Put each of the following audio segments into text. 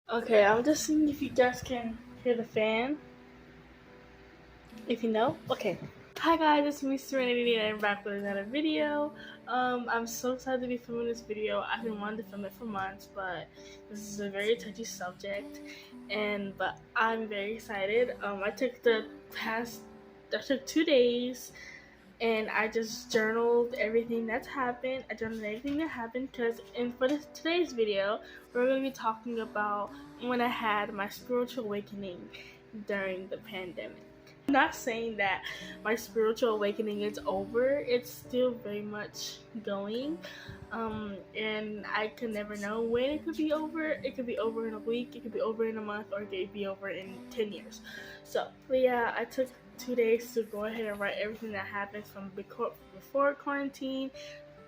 Okay, I'm just seeing if you guys can hear the fan. If you know, okay. Hi guys, it's me Serenity and I'm back with another video. I'm so excited to be filming this video. I've been wanting to film it for months, but this is a very touchy subject, but I'm very excited. I took 2 days and I just journaled everything that's happened. I journaled everything that happened for today's video, we're going to be talking about when I had my spiritual awakening during the pandemic. I'm not saying that my spiritual awakening is over. It's still very much going. And I could never know when it could be over. It could be over in a week, it could be over in a month, or it could be over in 10 years. But yeah, I took 2 days to go ahead and write everything that happened from before quarantine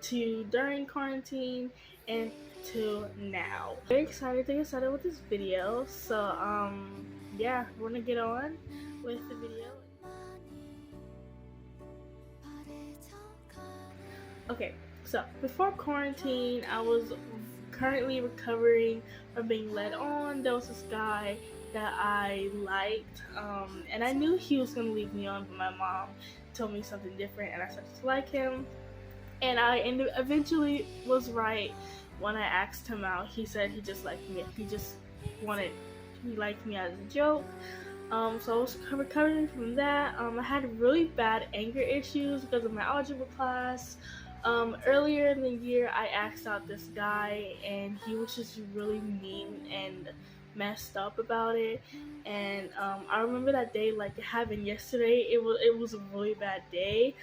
to during quarantine and to now. Very excited to get started with this video. Yeah, we're gonna get on with the video. Okay, so before quarantine, I was currently recovering from being led on. There was this guy that I liked, and I knew he was gonna leave me on, but my mom told me something different, and I started to like him. And I eventually was right when I asked him out. He said he just liked me. He liked me as a joke. So I was recovering from that. I had really bad anger issues because of my algebra class. Earlier in the year, I asked out this guy, and he was just really mean and messed up about it. And I remember that day like it happened yesterday. It was a really bad day.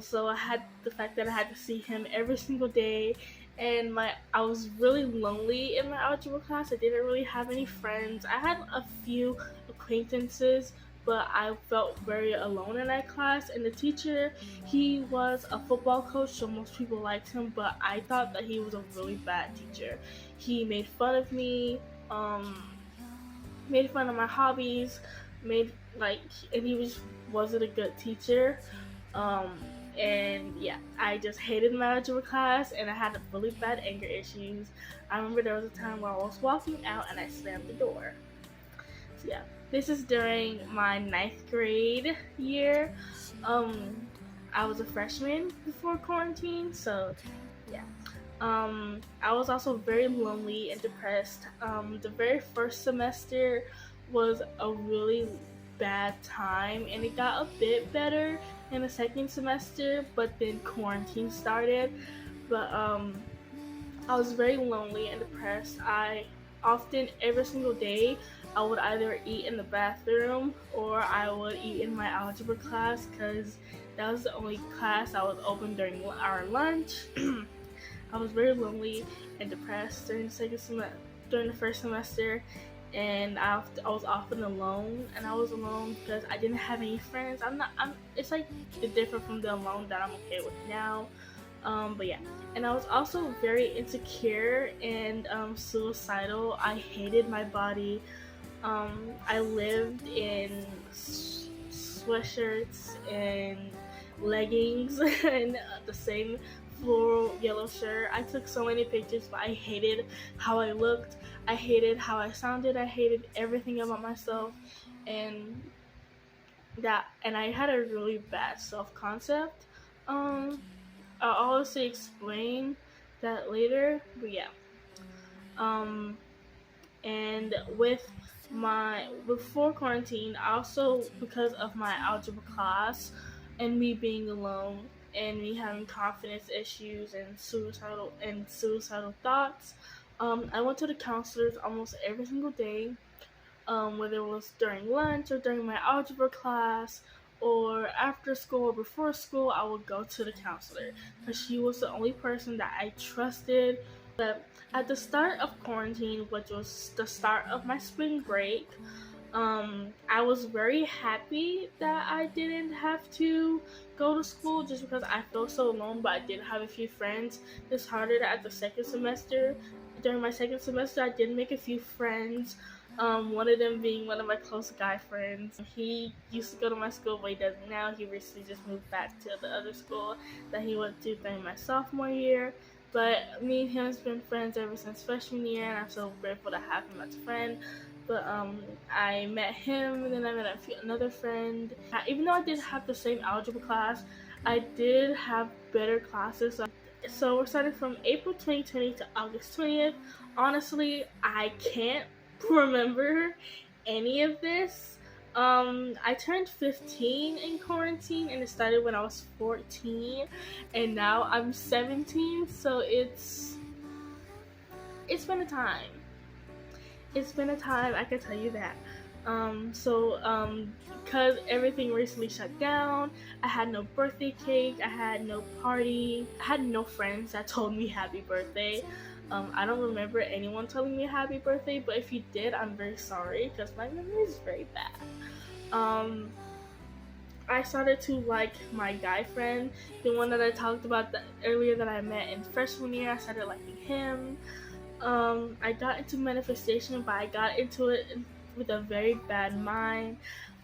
So I had the fact that I had to see him every single day, and I was really lonely in my algebra class. I didn't really have any friends. I had a few acquaintances, but I felt very alone in that class. And the teacher, he was a football coach, so most people liked him, but I thought that he was a really bad teacher. He made fun of me, made fun of my hobbies, and wasn't a good teacher. Um, and yeah, I just hated my algebra class, and I had really bad anger issues. I remember there was a time where I was walking out and I slammed the door. So yeah, this is during my 9th grade year. I was a freshman before quarantine, so yeah. I was also very lonely and depressed. The very first semester was a really bad time, and it got a bit better in the second semester, but then quarantine started. But I was very lonely and depressed. I often, every single day, I would either eat in the bathroom or I would eat in my algebra class because that was the only class I was open during our lunch. I was very lonely and depressed during the first semester, and I was often alone, and I was alone because I didn't have any friends. It's like different from the alone that I'm okay with now. But yeah, and I was also very insecure and suicidal. I hated my body. I lived in sweatshirts and leggings and the same floral yellow shirt. I took so many pictures, but I hated how I looked. I hated how I sounded. I hated everything about myself, and I had a really bad self-concept. I'll obviously explain that later, but yeah. And before quarantine, I also, because of my algebra class and me being alone and me having confidence issues and suicidal thoughts, I went to the counselors almost every single day, whether it was during lunch or during my algebra class or after school or before school. I would go to the counselor because she was the only person that I trusted. But at the start of quarantine, which was the start of my spring break, I was very happy that I didn't have to go to school just because I felt so alone, but I did have a few friends. It's harder at the second semester. During my second semester, I did make a few friends. One of them being one of my close guy friends. He used to go to my school, but he doesn't now. He recently just moved back to the other school that he went to during my sophomore year. But me and him has been friends ever since freshman year, and I'm so grateful to have him as a friend. But I met him, and then I met another friend. Even though I didn't have the same algebra class, I did have better classes. So we're starting from April 2020 to August 20th. Honestly, I can't remember any of this. I turned 15 in quarantine, and it started when I was 14, and now I'm 17. So it's been a time. It's been a time, I can tell you that. Because everything recently shut down, I had no birthday cake, I had no party, I had no friends that told me happy birthday. I don't remember anyone telling me happy birthday, but if you did, I'm very sorry because my memory is very bad. I started to like my guy friend, the one that I talked about earlier that I met in freshman year. I started liking him. I got into manifestation, but I got into it with a very bad mind.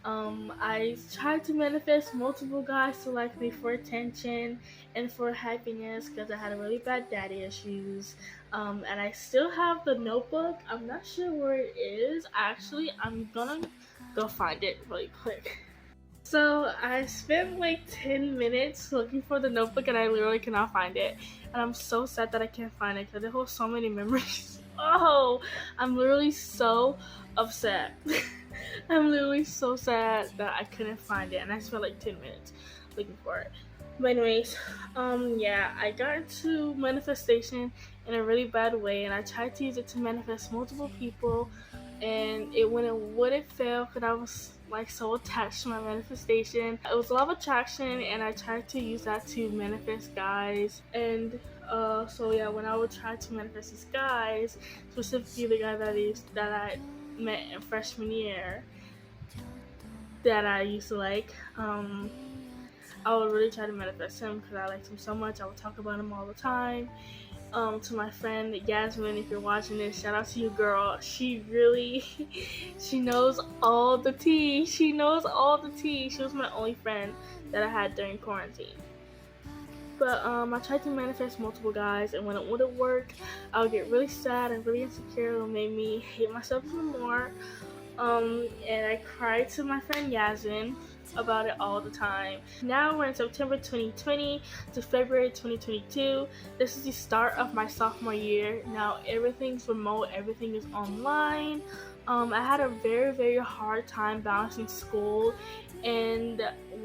I tried to manifest multiple guys to like me for attention and for happiness because I had really bad daddy issues. And I still have the notebook. I'm not sure where it is. Actually, I'm gonna go find it really quick. So I spent like 10 minutes looking for the notebook and I literally cannot find it. And I'm so sad that I can't find it because it holds so many memories. Oh, I'm literally so upset. I'm literally so sad that I couldn't find it and I spent like 10 minutes looking for it. But anyways, yeah, I got into manifestation in a really bad way and I tried to use it to manifest multiple people and it wouldn't fail because I was like so attached to my manifestation. It was a lot of attraction and I tried to use that to manifest guys. And so yeah, when I would try to manifest these guys, specifically the guy that I met in freshman year that I used to like, I would really try to manifest him because I liked him so much. I would talk about him all the time. To my friend Yasmin, if you're watching this, shout out to you, girl. She really, she knows all the tea. She knows all the tea. She was my only friend that I had during quarantine. But I tried to manifest multiple guys, and when it wouldn't work, I would get really sad and really insecure. It would make me hate myself even more. And I cried to my friend Yasmin about it all the time. Now we're in September 2020 to February 2022. This is the start of my sophomore year. Now everything's remote, everything is online. I had a very, very hard time balancing school and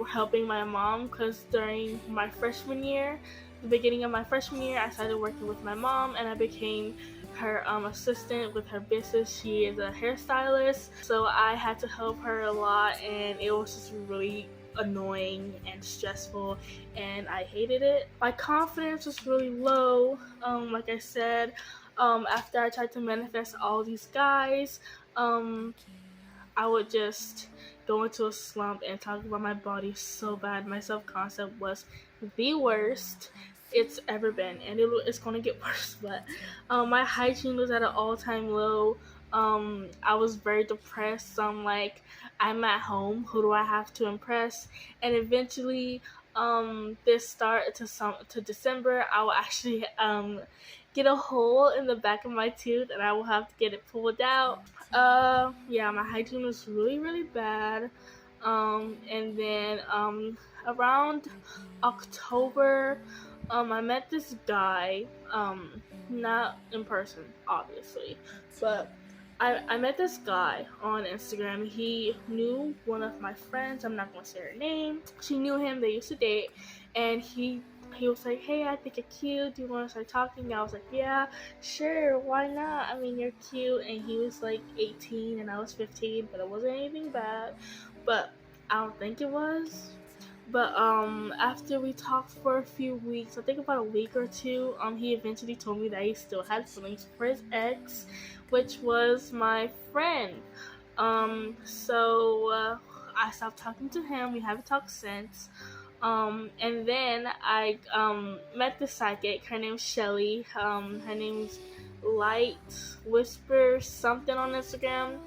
helping my mom because during my freshman year, the beginning of my freshman year, I started working with my mom and I became her assistant with her business. She is a hairstylist, so I had to help her a lot and it was just really annoying and stressful and I hated it. My confidence was really low, like I said. After I tried to manifest all these guys, I would just go into a slump and talk about my body so bad. My self-concept was the worst it's ever been, and it's going to get worse. But my hygiene was at an all-time low. I was very depressed. So I'm like, I'm at home. Who do I have to impress? And eventually, this start to December, I will actually get a hole in the back of my tooth, and I will have to get it pulled out. Yeah, my hygiene was really, really bad. And then around October, I met this guy, not in person, obviously, but I met this guy on Instagram. He knew one of my friends. I'm not gonna say her name. She knew him. They used to date, and he was like, "Hey, I think you're cute. Do you want to start talking?" I was like, "Yeah, sure. Why not? I mean, you're cute." And he was like 18, and I was 15, but it wasn't anything bad. But I don't think it was. But after we talked for a few weeks, I think about a week or two, he eventually told me that he still had feelings for his ex, which was my friend. So I stopped talking to him. We haven't talked since. And then I met the psychic. Her name's Shelly. Her name's Light Whisper something on Instagram.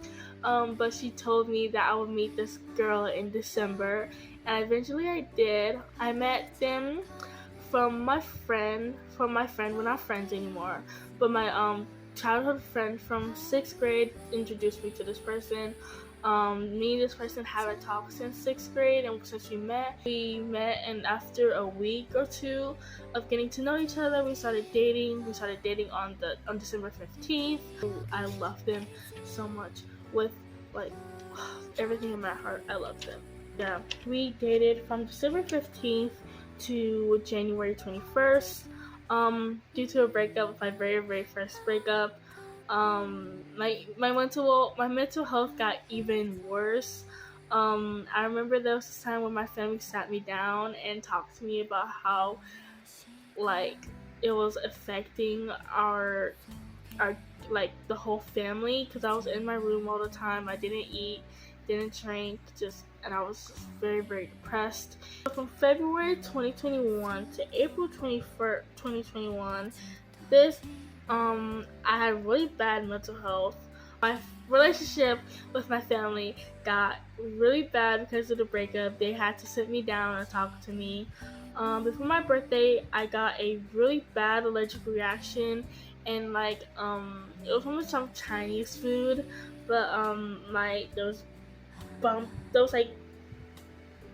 But she told me that I would meet this girl in December, and eventually I did. I met them from my friend. We're not friends anymore, but my childhood friend from 6th grade introduced me to this person. Me and this person haven't talked since 6th grade, and since we met, and after a week or two of getting to know each other, we started dating. We started dating on December 15th. I love them so much with like everything in my heart. I love them. Yeah, we dated from December 15th to January 21st. Due to a breakup, my very, very first breakup, my mental health got even worse. I remember there was a time when my family sat me down and talked to me about how like it was affecting our like the whole family, because I was in my room all the time. I didn't eat, didn't drink, and I was just very, very depressed. From February 2021 to April 21st, 2021, this I had really bad mental health. My relationship with my family got really bad because of the breakup. They had to sit me down and talk to me. Before my birthday, I got a really bad allergic reaction, and it was from some Chinese food, but like there was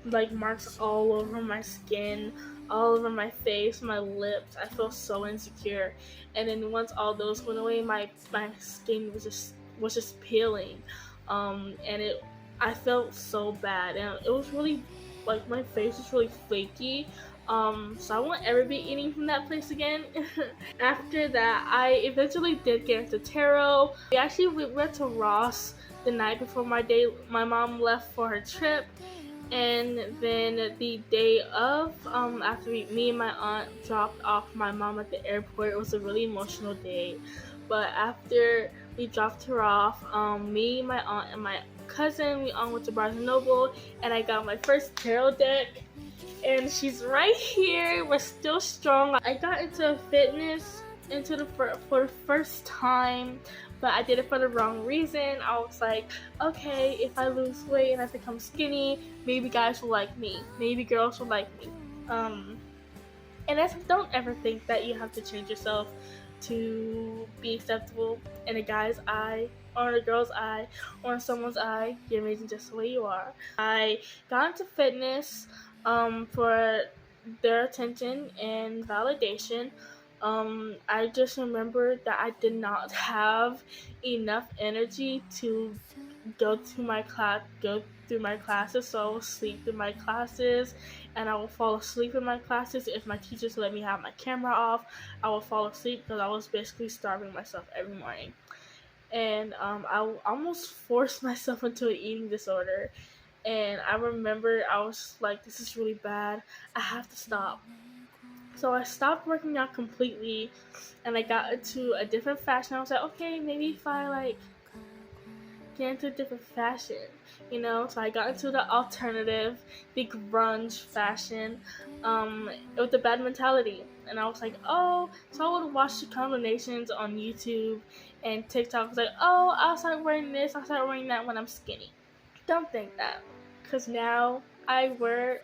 like marks all over my skin, all over my face, my lips. I felt so insecure, and then once all those went away, my skin was just peeling, and I felt so bad, and it was really like my face was really flaky. So I won't ever be eating from that place again. After that, I eventually did get into tarot. We went to Ross the night before my mom left for her trip, and then the day of, after me and my aunt dropped off my mom at the airport, it was a really emotional day. But after we dropped her off, me, my aunt, and my cousin, we all went to Barnes & Noble, and I got my first tarot deck, and she's right here. We're still strong. I got into fitness for the first time, but I did it for the wrong reason. I was like, okay, if I lose weight and I become skinny, maybe guys will like me, maybe girls will like me. And don't ever think that you have to change yourself to be acceptable in a guy's eye, or in a girl's eye, or in someone's eye. You're amazing just the way you are. I got into fitness for their attention and validation. I just remembered that I did not have enough energy to go through my classes, so I would sleep through my classes, and I would fall asleep in my classes. If my teachers let me have my camera off, I would fall asleep because I was basically starving myself every morning. And I almost forced myself into an eating disorder. And I remember I was like, this is really bad. I have to stop. So I stopped working out completely, and I got into a different fashion. I was like, okay, maybe if I get into a different fashion, So I got into the alternative, the grunge fashion, with the bad mentality. And I was like, oh, so I would watch the combinations on YouTube and TikTok. I was like, oh, I'll start wearing this, I'll start wearing that when I'm skinny. Don't think that, because now I wear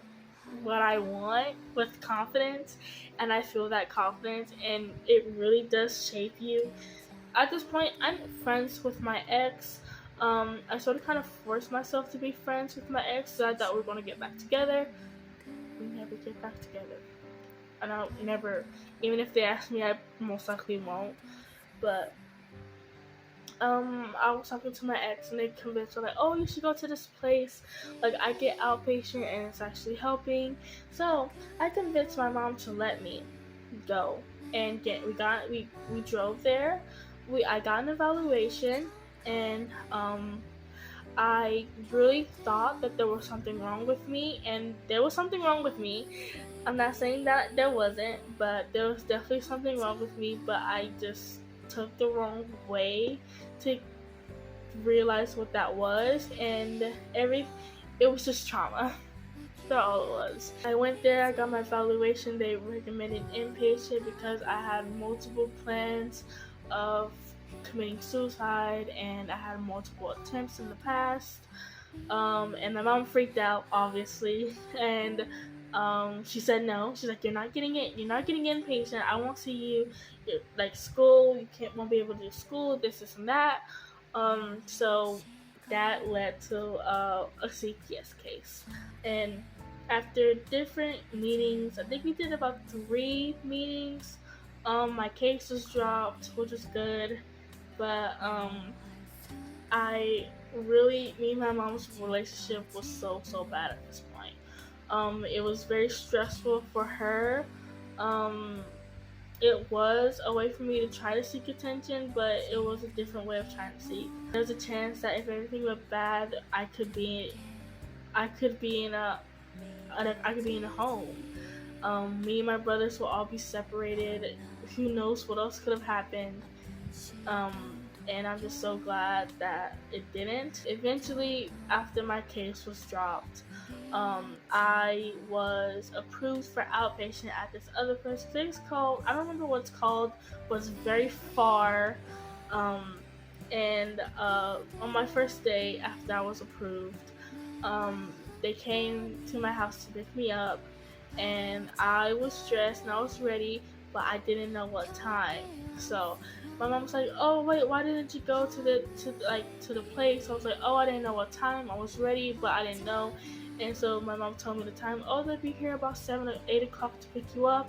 what I want with confidence, and I feel that confidence, and it really does shape you. At this point, I'm friends with my ex. I sort of kind of forced myself to be friends with my ex, so I thought we were going to get back together. We never get back together. And I'll never, even if they ask me, I most likely won't. But I was talking to my ex, and they convinced me, like, oh, you should go to this place. Like, I get outpatient, and it's actually helping. So I convinced my mom to let me go, and we drove there. I got an evaluation, and I really thought that there was something wrong with me, and there was something wrong with me. I'm not saying that there wasn't, but there was definitely something wrong with me, but I just took the wrong way to realized what that was, and it was just trauma. That's all it was. I went there, I got my evaluation. They recommended inpatient because I had multiple plans of committing suicide, and I had multiple attempts in the past. And my mom freaked out, obviously, and she said no. She's like, "You're not getting it. You're not getting inpatient. I won't see you. You're, like, school. You won't be able to do school. This and that." So that led to a CPS case, and after different meetings, I think we did about 3 meetings. My case was dropped, which was good, but me and my mom's relationship was so bad at this point. It was very stressful for her. It was a way for me to try to seek attention, but it was a different way of trying to seek. There's a chance that if everything went bad, I could be in a home. Me and my brothers will all be separated. Who knows what else could have happened? And I'm just so glad that it didn't. Eventually, after my case was dropped, I was approved for outpatient at this other place. I think it's called, I don't remember what it's called, but it's very far. And on my first day after I was approved, they came to my house to pick me up, and I was stressed and I was ready, but I didn't know what time. So my mom was like, "Oh wait, why didn't you go to the place?" I was like, "Oh, I didn't know what time. I was ready, but I didn't know." And so my mom told me the time. "Oh, they'll be here about 7 or 8 o'clock to pick you up."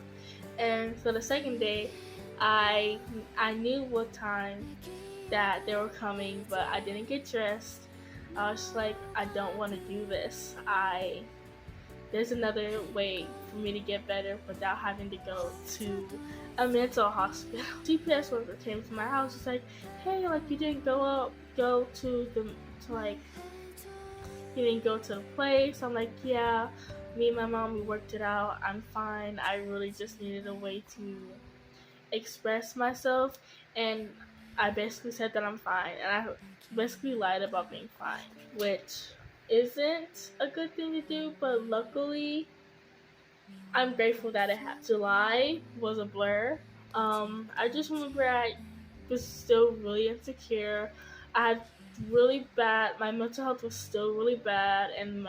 And so the second day, I knew what time that they were coming, but I didn't get dressed. I was just like, I don't want to do this. There's another way for me to get better without having to go to a mental hospital. CPS worker came to my house. It's like, "Hey, like, you didn't go to you didn't go to the place." I'm like, "Yeah, me and my mom, we worked it out. I'm fine. I really just needed a way to express myself." And I basically said that I'm fine, and I basically lied about being fine, which isn't a good thing to do, but luckily I'm grateful that it happened. July was a blur. I just remember I was still really insecure. I had my mental health was still really bad, and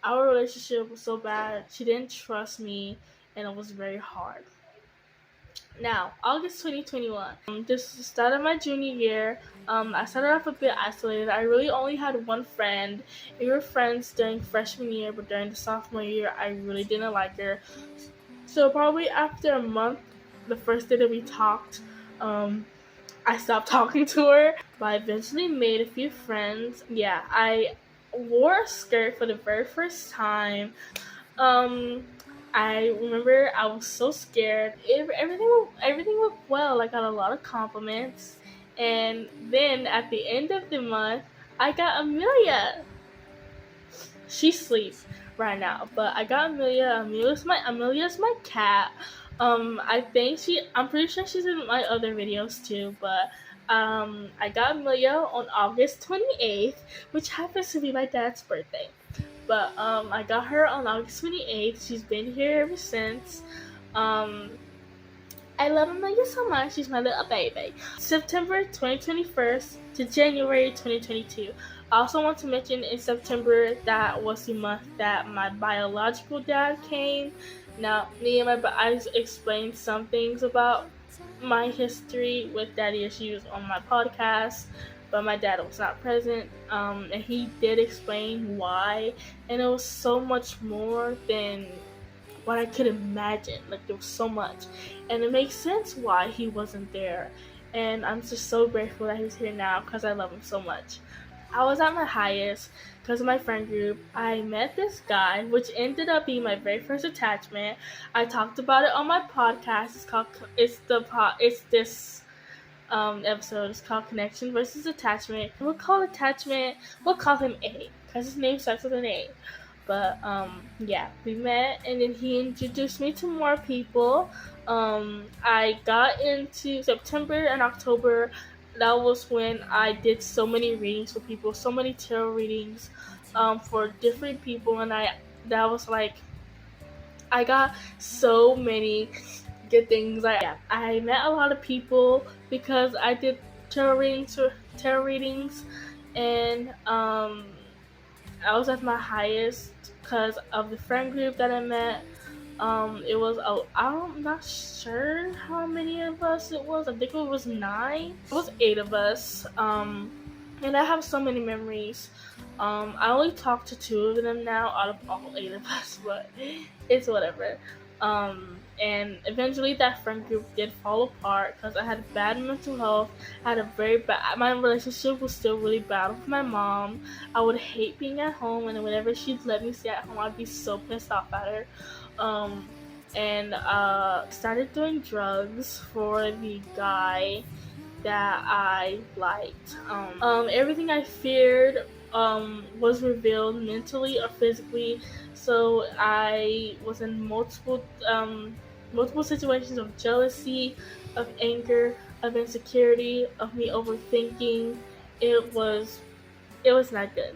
our relationship was so bad. She didn't trust me, and it was very hard. Now, August 2021. This is the start of my junior year. I started off a bit isolated. I really only had one friend. We were friends during freshman year, but during the sophomore year, I really didn't like her. So probably after a month, the first day that we talked, I stopped talking to her. But I eventually made a few friends. Yeah, I wore a skirt for the very first time. I remember I was so scared. Everything went well. I got a lot of compliments, and then at the end of the month, I got Amelia. She sleeps right now, but I got Amelia. Amelia's my cat. I'm pretty sure she's in my other videos too. But I got Amelia on August 28th, which happens to be my dad's birthday. But I got her on August 28th. She's been here ever since. I love Amelia so much. She's my little baby. September 2021 to January 2022. I also want to mention in September, that was the month that my biological dad came. Now, I explained some things about my history with daddy issues on my podcast, but my dad was not present, and he did explain why, and it was so much more than what I could imagine. Like, there was so much, and it makes sense why he wasn't there, and I'm just so grateful that he's here now because I love him so much. I was at my highest because of my friend group. I met this guy, which ended up being my very first attachment. I talked about it on my podcast. Episode is called Connection versus Attachment. We'll call him A, because his name starts with an A. But yeah, we met, and then he introduced me to more people. I got into September and October. that was when I did so many readings for people, so many tarot readings for different people, and that was like I got so many good things. I met a lot of people because I did tarot readings, and I was at my highest because of the friend group that I met. It was I'm not sure how many of us it was. I think it was 9. It was 8 of us. And I have so many memories. I only talk to 2 of them now out of all 8 of us, but it's whatever. And eventually that friend group did fall apart because I had bad mental health. I had a very bad. My relationship was still really bad with my mom. I would hate being at home, and whenever she'd let me stay at home, I'd be so pissed off at her. Um, and started doing drugs for the guy that I liked. Everything I feared was revealed mentally or physically. So I was in multiple situations of jealousy, of anger, of insecurity, of me overthinking. It was not good.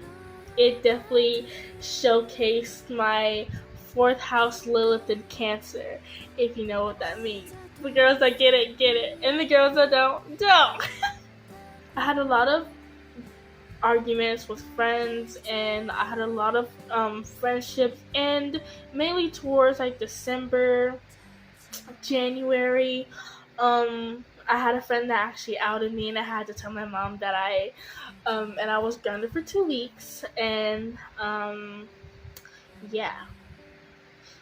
It definitely showcased my fourth house Lilith in Cancer, if you know what that means. The girls that get it, and the girls that don't. I had a lot of arguments with friends, and I had a lot of friendships, and mainly towards like December, January. I had a friend that actually outed me, and I had to tell my mom that and I was grounded for 2 weeks, and yeah.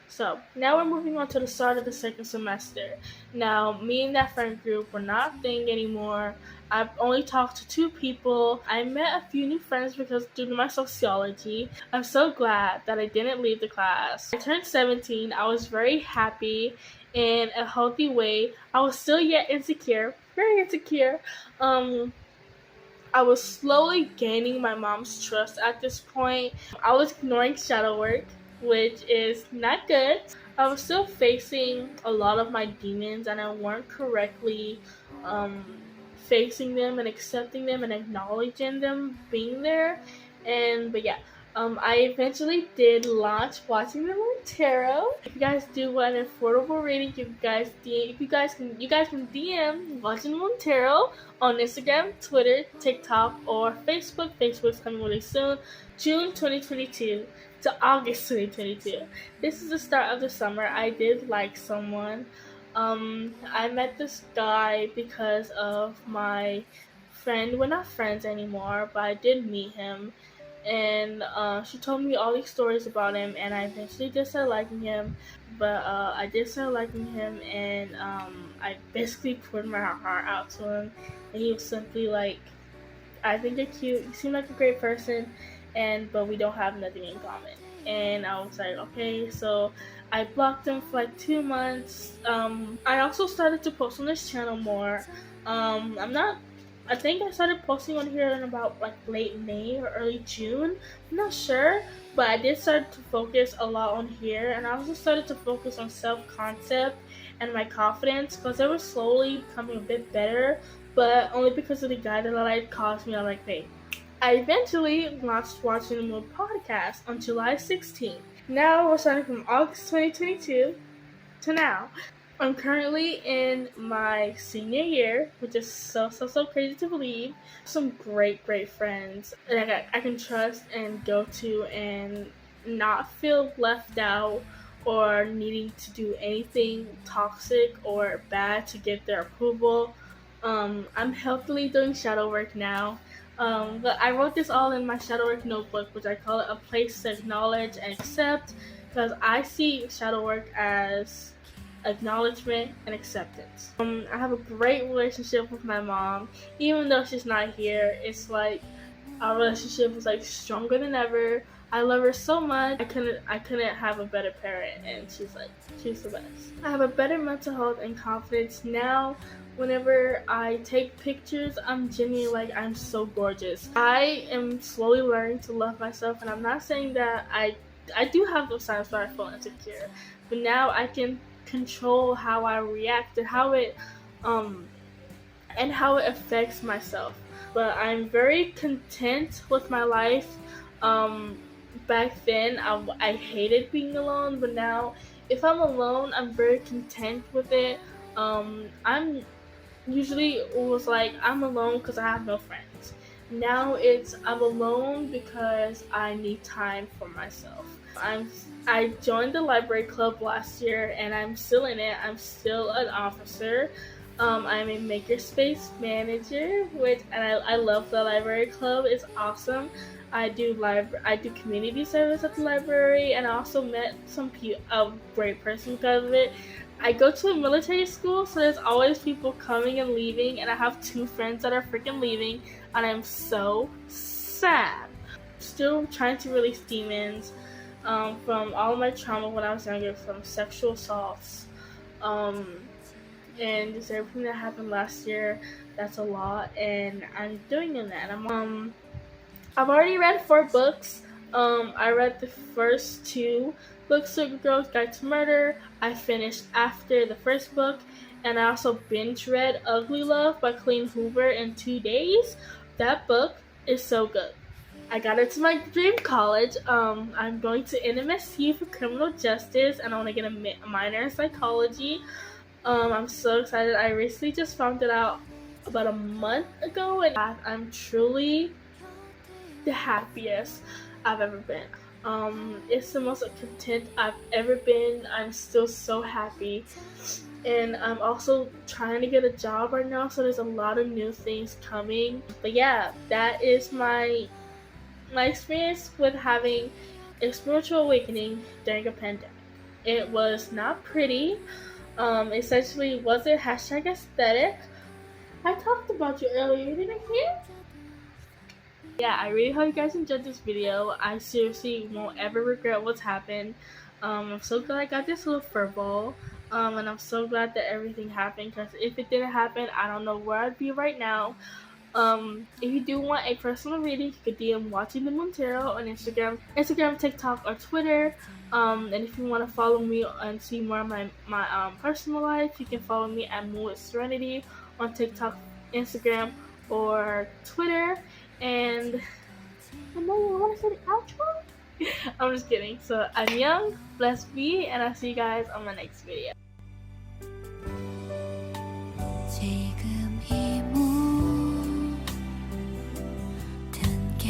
So now we're moving on to the start of the second semester. Now, me and that friend group were not a thing anymore. I've only talked to 2 people. I met a few new friends because due to my sociology, I'm so glad that I didn't leave the class. I turned 17. I was very happy in a healthy way. I was still yet insecure, very insecure. I was slowly gaining my mom's trust at this point. I was ignoring shadow work, which is not good. I was still facing a lot of my demons, and I weren't correctly um, facing them and accepting them and acknowledging them being there. But yeah, I eventually did launch watching them on tarot. If you guys do want an affordable reading, you guys can DM watching them on tarot on Instagram, Twitter, TikTok, or Facebook. Facebook's coming really soon, June 2022 to August 2022. This is the start of the summer. I did like someone. I met this guy because of my friend. We're not friends anymore, but I did meet him. And she told me all these stories about him, and I eventually did start liking him. But I did start liking him, and I basically poured my heart out to him. And he was simply like, I think you're cute, you seem like a great person, but we don't have nothing in common. And I was like, okay, so I blocked him for like 2 months. I also started to post on this channel more. I think I started posting on here in about like late May or early June. I'm not sure, but I did start to focus a lot on here, and I also started to focus on self-concept and my confidence because I was slowly becoming a bit better, but only because of the guy that I caused me to like me. I eventually launched Watching the Moon podcast on July 16th. Now we're starting from August 2022 to now. I'm currently in my senior year, which is so crazy to believe. Some great friends that I can trust and go to and not feel left out or needing to do anything toxic or bad to get their approval. I'm healthily doing shadow work now. But I wrote this all in my shadow work notebook, which I call it a place to acknowledge and accept, because I see shadow work as acknowledgement and acceptance. I have a great relationship with my mom, even though she's not here. It's like our relationship is like stronger than ever. I love her so much. I couldn't have a better parent, and she's the best. I have a better mental health and confidence now. Whenever I take pictures, I'm genuinely like, I'm so gorgeous. I am slowly learning to love myself, and I'm not saying that I do have those times where I feel insecure, but now I can control how I react and how it and how it affects myself. But I'm very content with my life. Back then, I hated being alone, but now, if I'm alone, I'm very content with it. I'm usually it was like I'm alone because I have no friends. Now it's I'm alone because I need time for myself. I joined the library club last year and I'm still in it. I'm still an officer. I'm a makerspace manager, which and I love the library club. It's awesome. I do community service at the library, and I also met a great person because of it. I go to a military school, so there's always people coming and leaving, and I have 2 friends that are freaking leaving, and I'm so sad. Still trying to release demons from all of my trauma when I was younger, from sexual assaults, and just everything that happened last year. That's a lot, and I'm doing that. I've already read 4 books. I read the first 2 books, Sugar Girl's Guide to Murder. I finished after the first book, and I also binge read Ugly Love by Colleen Hoover in 2 days. That book is so good. I got into my dream college. I'm going to NMSU for criminal justice, and I want to get a minor in psychology. I'm so excited. I recently just found it out about a month ago, and I'm truly the happiest I've ever been. It's the most content I've ever been. I'm still so happy, and I'm also trying to get a job right now, so there's a lot of new things coming. But yeah, that is my experience with having a spiritual awakening during a pandemic. It was not pretty. Essentially wasn't #aesthetic. I talked about you earlier, didn't I hear? Yeah, I really hope you guys enjoyed this video. I seriously won't ever regret what's happened. I'm so glad I got this little fur ball. And I'm so glad that everything happened, because if it didn't happen, I don't know where I'd be right now. If you do want a personal reading, you could DM Watching the Moon Tarot on Instagram, TikTok, or Twitter. And if you want to follow me and see more of my personal life, you can follow me at Serenity on TikTok, Instagram, or Twitter. And I know you want to say the outro? I'm just kidding. So I'm young, blessed be, and I'll see you guys on my next video. 지금 이 모든 게